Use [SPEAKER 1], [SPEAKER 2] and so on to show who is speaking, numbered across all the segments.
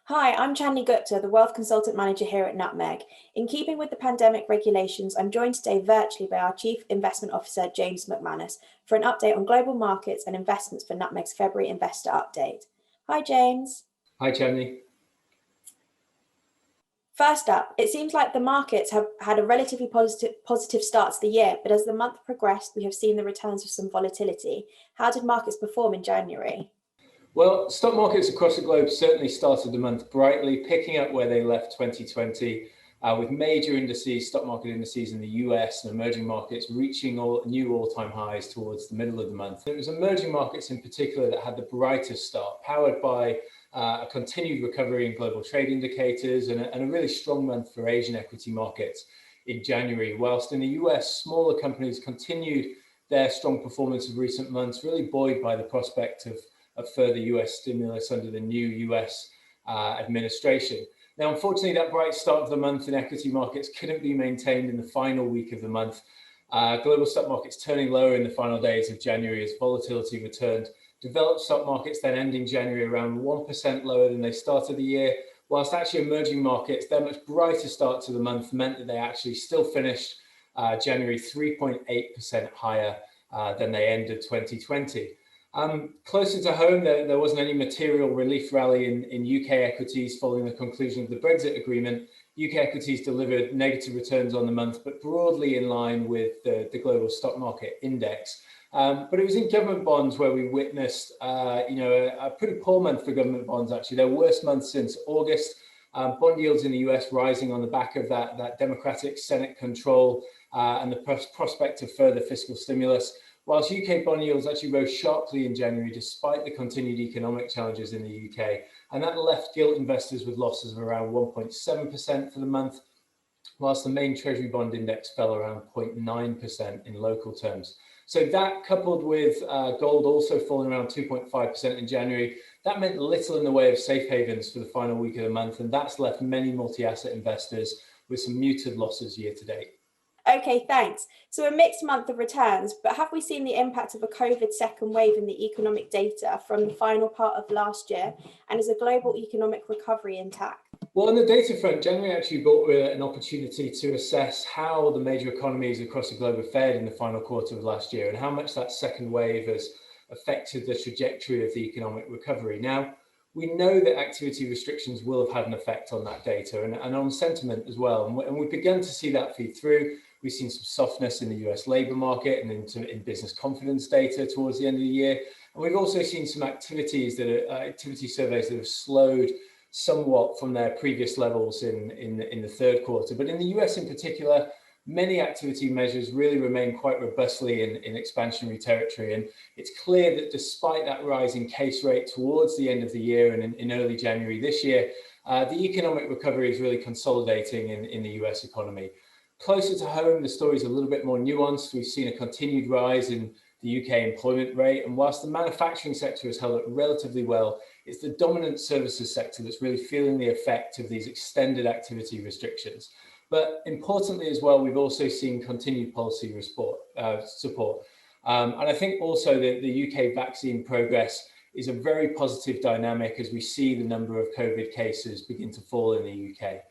[SPEAKER 1] Hi, I'm Chandni Gupta, the Wealth Consultant Manager here at Nutmeg. In keeping with the pandemic regulations, I'm joined today virtually by our Chief Investment Officer, James McManus, for an update on global markets and investments for Nutmeg's February investor update. Hi, James.
[SPEAKER 2] Hi, Chandni.
[SPEAKER 1] First up, it seems like the markets have had a relatively positive start to the year, but as the month progressed, we have seen the returns of some volatility. How did markets perform in January?
[SPEAKER 2] Well, stock markets across the globe certainly started the month brightly, picking up where they left 2020, with major indices, stock market indices in the US and emerging markets reaching new all-time highs towards the middle of the month. It was emerging markets in particular that had the brightest start, powered by a continued recovery in global trade indicators and a really strong month for Asian equity markets in January, whilst in the US, smaller companies continued their strong performance of recent months, really buoyed by the prospect of further US stimulus under the new US administration. Now, unfortunately, that bright start of the month in equity markets couldn't be maintained in the final week of the month. Global stock markets turning lower in the final days of January as volatility returned. Developed stock markets then ending January around 1% lower than they started the year, whilst actually emerging markets, their much brighter start to the month meant that they actually still finished January 3.8% higher than they ended 2020. Closer to home, there wasn't any material relief rally in UK equities following the conclusion of the Brexit agreement. UK equities delivered negative returns on the month, but broadly in line with the global stock market index. But it was in government bonds where we witnessed, a pretty poor month for government bonds, actually, their worst month since August. Bond yields in the US rising on the back of that Democratic Senate control and the prospect of further fiscal stimulus. Whilst UK bond yields actually rose sharply in January despite the continued economic challenges in the UK, and that left gilt investors with losses of around 1.7% for the month, whilst the main Treasury bond index fell around 0.9% in local terms. So that, coupled with gold also falling around 2.5% in January, that meant little in the way of safe havens for the final week of the month, and that's left many multi-asset investors with some muted losses year to date.
[SPEAKER 1] Okay, thanks. So a mixed month of returns, but have we seen the impact of a COVID second wave in the economic data from the final part of last year? And is a global economic recovery intact?
[SPEAKER 2] Well, on the data front, January actually brought with it an opportunity to assess how the major economies across the globe have fared in the final quarter of last year and how much that second wave has affected the trajectory of the economic recovery. Now, we know that activity restrictions will have had an effect on that data and on sentiment as well. And we've begun to see that feed through. We've seen some softness in the US labour market and in business confidence data towards the end of the year. And we've also seen some activity surveys that have slowed somewhat from their previous levels in the third quarter. But in the US in particular, many activity measures really remain quite robustly in expansionary territory. And it's clear that despite that rise in case rate towards the end of the year and in early January this year, the economic recovery is really consolidating in the US economy. Closer to home, the story is a little bit more nuanced. We've seen a continued rise in the UK employment rate, and whilst the manufacturing sector has held up relatively well, it's the dominant services sector that's really feeling the effect of these extended activity restrictions. But importantly as well, we've also seen continued policy support. And I think also that the UK vaccine progress is a very positive dynamic as we see the number of COVID cases begin to fall in the UK.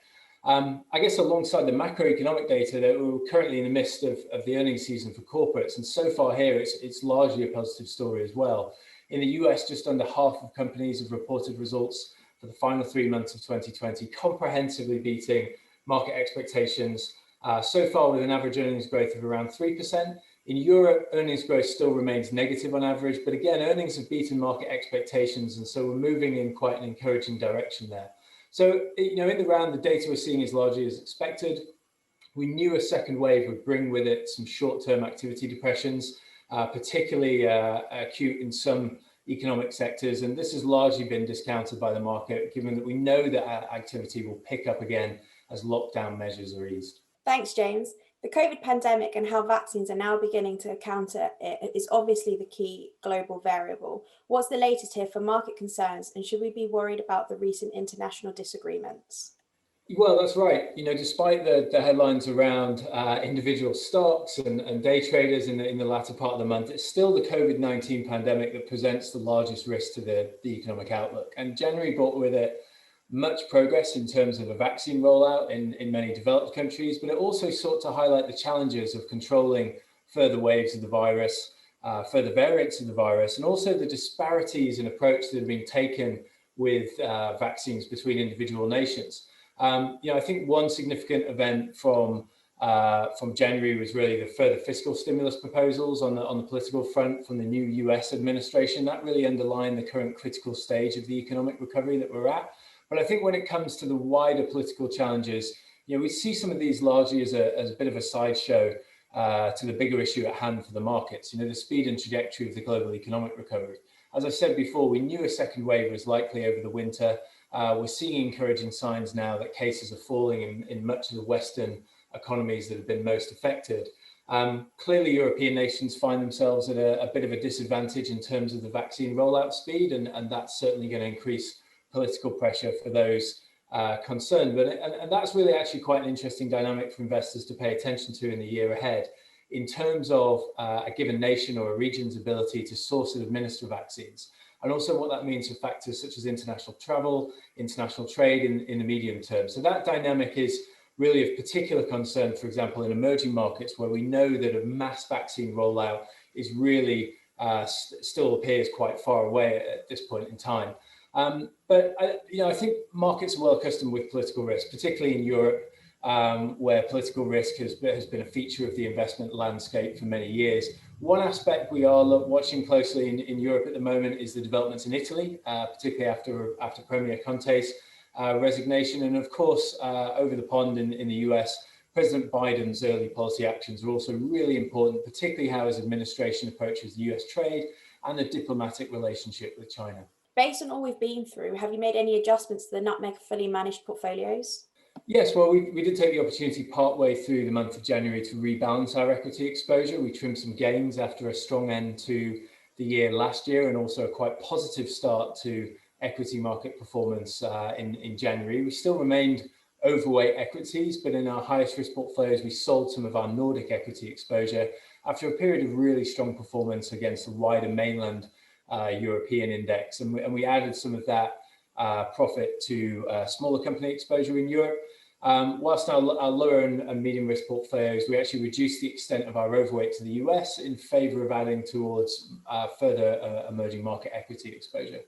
[SPEAKER 2] I guess alongside the macroeconomic data that we're currently in the midst of the earnings season for corporates, and so far here it's largely a positive story as well. In the US, just under half of companies have reported results for the final 3 months of 2020, comprehensively beating market expectations, so far with an average earnings growth of around 3%. In Europe, earnings growth still remains negative on average, but again, earnings have beaten market expectations, and so we're moving in quite an encouraging direction there. So, in the round, the data we're seeing is largely as expected. We knew a second wave would bring with it some short-term activity depressions, particularly acute in some economic sectors, and this has largely been discounted by the market, given that we know that activity will pick up again as lockdown measures are eased.
[SPEAKER 1] Thanks, James. The COVID pandemic and how vaccines are now beginning to counter it is obviously the key global variable. What's the latest here for market concerns, and should we be worried about the recent international disagreements?
[SPEAKER 2] Well, that's right. Despite the headlines around individual stocks and day traders in the latter part of the month, it's still the COVID-19 pandemic that presents the largest risk to the economic outlook. And January brought with it much progress in terms of a vaccine rollout in many developed countries, but it also sought to highlight the challenges of controlling further waves of the virus, further variants of the virus, and also the disparities in approach that have been taken with vaccines between individual nations. I think one significant event from January was really the further fiscal stimulus proposals on the political front from the new US administration. That really underlined the current critical stage of the economic recovery that we're at. But I think when it comes to the wider political challenges, we see some of these largely as a bit of a sideshow to the bigger issue at hand for the markets, the speed and trajectory of the global economic recovery. As I said before, we knew a second wave was likely over the winter. We're seeing encouraging signs now that cases are falling in much of the Western economies that have been most affected. Clearly, European nations find themselves at a bit of a disadvantage in terms of the vaccine rollout speed, and that's certainly going to increase political pressure for those concerned. And that's really actually quite an interesting dynamic for investors to pay attention to in the year ahead, in terms of a given nation or a region's ability to source and administer vaccines, and also what that means for factors such as international travel, international trade in the medium term. So that dynamic is really of particular concern, for example, in emerging markets, where we know that a mass vaccine rollout is really still appears quite far away at this point in time. But I think markets are well accustomed with political risk, particularly in Europe, where political risk has been a feature of the investment landscape for many years. One aspect we are watching closely in Europe at the moment is the developments in Italy, particularly after Premier Conte's resignation. And of course, over the pond in the US, President Biden's early policy actions are also really important, particularly how his administration approaches US trade and the diplomatic relationship with China.
[SPEAKER 1] Based on all we've been through, have you made any adjustments to the Nutmeg fully managed portfolios?
[SPEAKER 2] Yes, well, we did take the opportunity partway through the month of January to rebalance our equity exposure. We trimmed some gains after a strong end to the year last year, and also a quite positive start to equity market performance in January. We still remained overweight equities, but in our highest risk portfolios, we sold some of our Nordic equity exposure after a period of really strong performance against the wider mainland European index. And we added some of that profit to smaller company exposure in Europe. Whilst our lower and medium risk portfolios, we actually reduced the extent of our overweight to the US in favor of adding towards further emerging market equity exposure.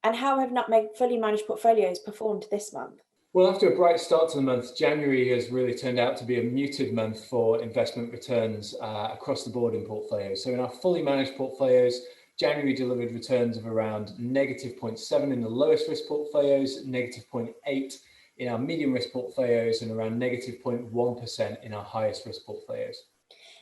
[SPEAKER 1] And how have Nutmeg fully managed portfolios performed this month?
[SPEAKER 2] Well, after a bright start to the month, January has really turned out to be a muted month for investment returns across the board in portfolios. So in our fully managed portfolios, January delivered returns of around -0.7 in the lowest risk portfolios, -0.8 in our medium risk portfolios, and around -0.1% in our highest risk portfolios.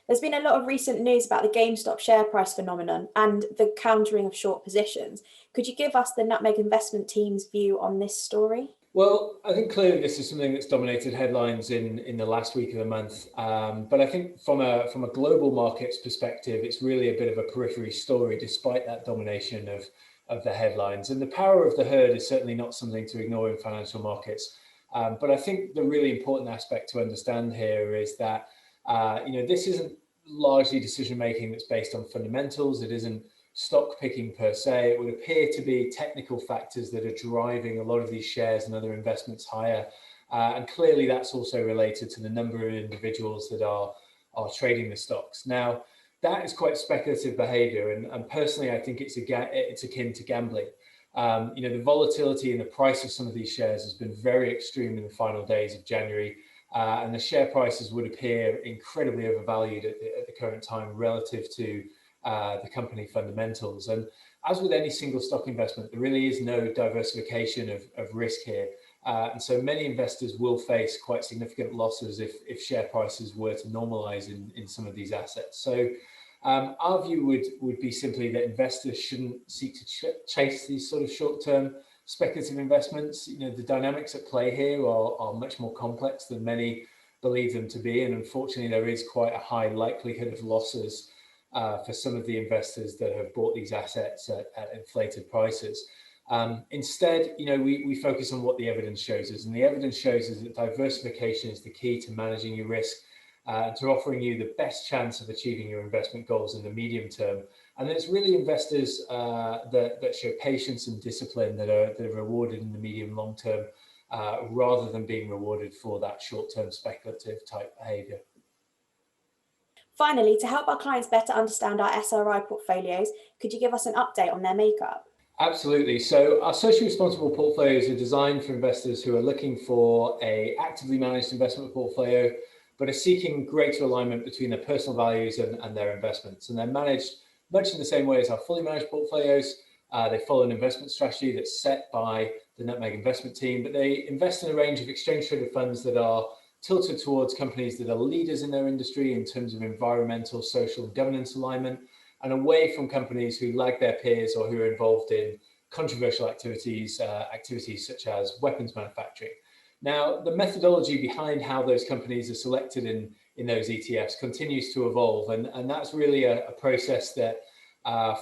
[SPEAKER 1] There's been a lot of recent news about the Gamestop share price phenomenon and the countering of short positions. Could you give us the Nutmeg investment team's view on this story?
[SPEAKER 2] Well, I think clearly this is something that's dominated headlines in the last week of the month. But I think from a global markets perspective, it's really a bit of a periphery story, despite that domination of the headlines. And the power of the herd is certainly not something to ignore in financial markets. But I think the really important aspect to understand here is that this isn't largely decision-making that's based on fundamentals. It isn't stock picking per se. It would appear to be technical factors that are driving a lot of these shares and other investments higher. And clearly that's also related to the number of individuals that are trading the stocks. Now, that is quite speculative behavior. And personally, I think it's akin to gambling. The volatility in the price of some of these shares has been very extreme in the final days of January. And the share prices would appear incredibly overvalued at the current time relative to the company fundamentals. And as with any single stock investment, there really is no diversification of risk here. And so many investors will face quite significant losses if share prices were to normalize in some of these assets. So our view would be simply that investors shouldn't seek to chase these sort of short-term speculative investments. The dynamics at play here are much more complex than many believe them to be. And unfortunately, there is quite a high likelihood of losses for some of the investors that have bought these assets at inflated prices. Instead, we focus on what the evidence shows us. And the evidence shows us that diversification is the key to managing your risk, to offering you the best chance of achieving your investment goals in the medium term. And it's really investors that show patience and discipline that are rewarded in the medium long term, rather than being rewarded for that short-term speculative type behavior.
[SPEAKER 1] Finally, to help our clients better understand our SRI portfolios, could you give us an update on their makeup?
[SPEAKER 2] Absolutely. So our socially responsible portfolios are designed for investors who are looking for an actively managed investment portfolio, but are seeking greater alignment between their personal values and their investments. And they're managed much in the same way as our fully managed portfolios. They follow an investment strategy that's set by the Nutmeg investment team, but they invest in a range of exchange-traded funds that are tilted towards companies that are leaders in their industry in terms of environmental, social, and governance alignment, and away from companies who lag their peers or who are involved in controversial activities, activities such as weapons manufacturing. Now, the methodology behind how those companies are selected in those ETFs continues to evolve, and that's really a process that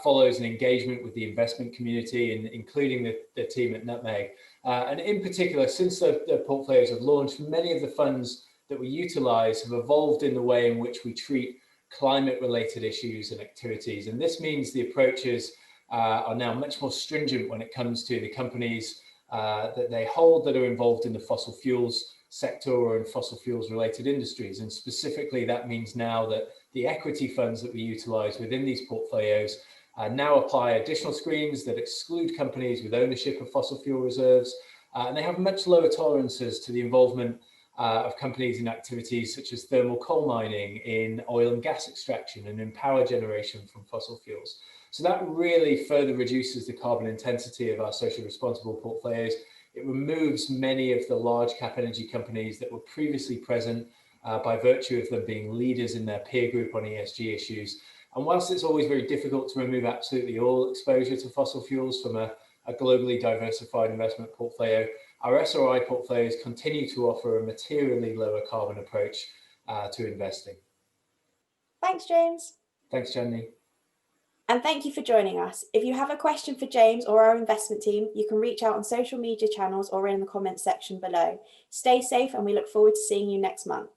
[SPEAKER 2] follows an engagement with the investment community, including the team at Nutmeg. And in particular, since the portfolios have launched, many of the funds that we utilize have evolved in the way in which we treat climate-related issues and activities. And this means the approaches are now much more stringent when it comes to the companies that they hold that are involved in the fossil fuels sector or in fossil fuels related industries. And specifically, that means now that the equity funds that we utilize within these portfolios now apply additional screens that exclude companies with ownership of fossil fuel reserves. And they have much lower tolerances to the involvement of companies in activities such as thermal coal mining, in oil and gas extraction, and in power generation from fossil fuels. So that really further reduces the carbon intensity of our socially responsible portfolios. It removes many of the large cap energy companies that were previously present by virtue of them being leaders in their peer group on ESG issues. And whilst it's always very difficult to remove absolutely all exposure to fossil fuels from a globally diversified investment portfolio, our SRI portfolios continue to offer a materially lower carbon approach to investing.
[SPEAKER 1] Thanks, James.
[SPEAKER 2] Thanks, Chandni.
[SPEAKER 1] And thank you for joining us. If you have a question for James or our investment team, you can reach out on social media channels or in the comments section below. Stay safe, and we look forward to seeing you next month.